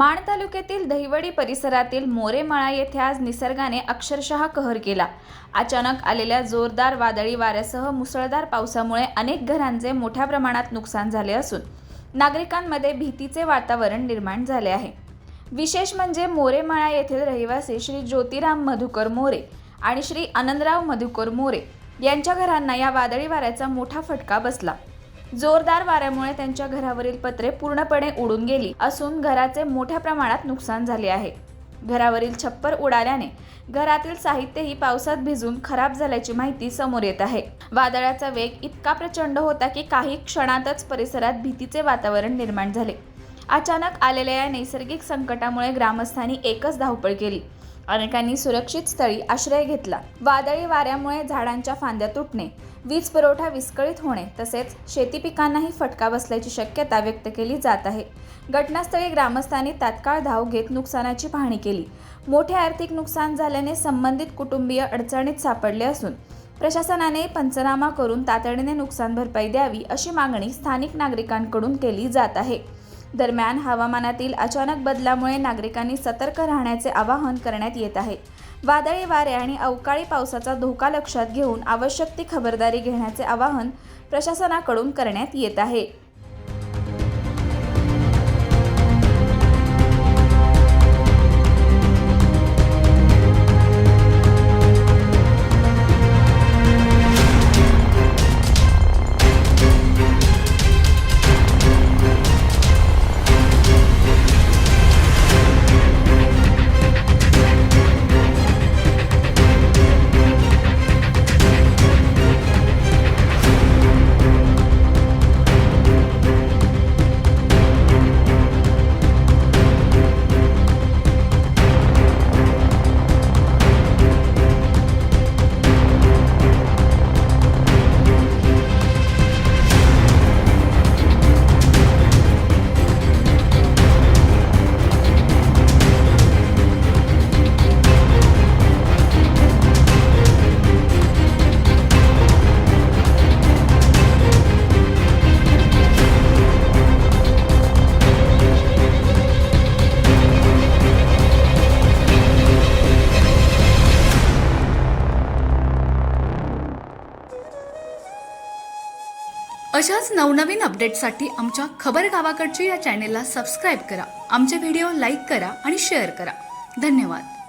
माण तालुक्यातील दहिवडी परिसरातील मोरेमाळा येथे आज निसर्गाने अक्षरशः कहर केला। अचानक आलेल्या जोरदार वादळी वाऱ्यासह मुसळधार पावसामुळे अनेक घरांचे मोठ्या प्रमाणात नुकसान झाले असून नागरिकांमध्ये भीतीचे वातावरण निर्माण झाले आहे। विशेष म्हणजे मोरेमाळा येथील रहिवासी श्री ज्योतिराम मधुकर मोरे आणि श्री आनंदराव मधुकर मोरे यांच्या घरांना या वादळी वाऱ्याचा मोठा फटका बसला। जोरदार वाऱ्यामुळे त्यांच्या घरावरील पत्रे पूर्णपणे उडून गेली असून घराचे मोठ्या प्रमाणात नुकसान झाले आहे। घरावरील छप्पर उडाल्याने घरातील साहित्यही पावसात भिजून खराब झाल्याची माहिती समोर येत आहे। वादळाचा वेग इतका प्रचंड होता की काही क्षणातच परिसरात भीतीचे वातावरण निर्माण झाले। अचानक आलेल्या या नैसर्गिक संकटामुळे ग्रामस्थांनी एकच धावपळ केली। अनेकांनी सुरक्षित स्थळी आश्रय घेतला। वादळी वाऱ्यामुळे झाडांच्या फांद्या तुटणे, वीज पुरवठा विस्कळीत होणे तसेच शेती पिकांनाही फटका बसल्याची शक्यता व्यक्त केली जात आहे। घटनास्थळी ग्रामस्थांनी तात्काळ धाव घेत नुकसानाची पाहणी केली। मोठे आर्थिक नुकसान झाल्याने संबंधित कुटुंबीय अडचणीत सापडले असून प्रशासनाने पंचनामा करून तातडीने नुकसान भरपाई द्यावी अशी मागणी स्थानिक नागरिकांकडून केली जात आहे। दरम्यान हवामानातील अचानक बदलामुळे नागरिकांनी सतर्क राहण्याचे आवाहन करण्यात येत आहे। वादळी वारे आणि अवकाळी पावसाचा धोका लक्षात घेऊन आवश्यक ती खबरदारी घेण्याचे आवाहन प्रशासनाकडून करण्यात येत आहे। अशाच नवनवीन अपडेट्ससाठी आमच्या खबर गावाकडची या चॅनेलला सबस्क्राईब करा, आमचे व्हिडिओ लाईक करा आणि शेअर करा। धन्यवाद।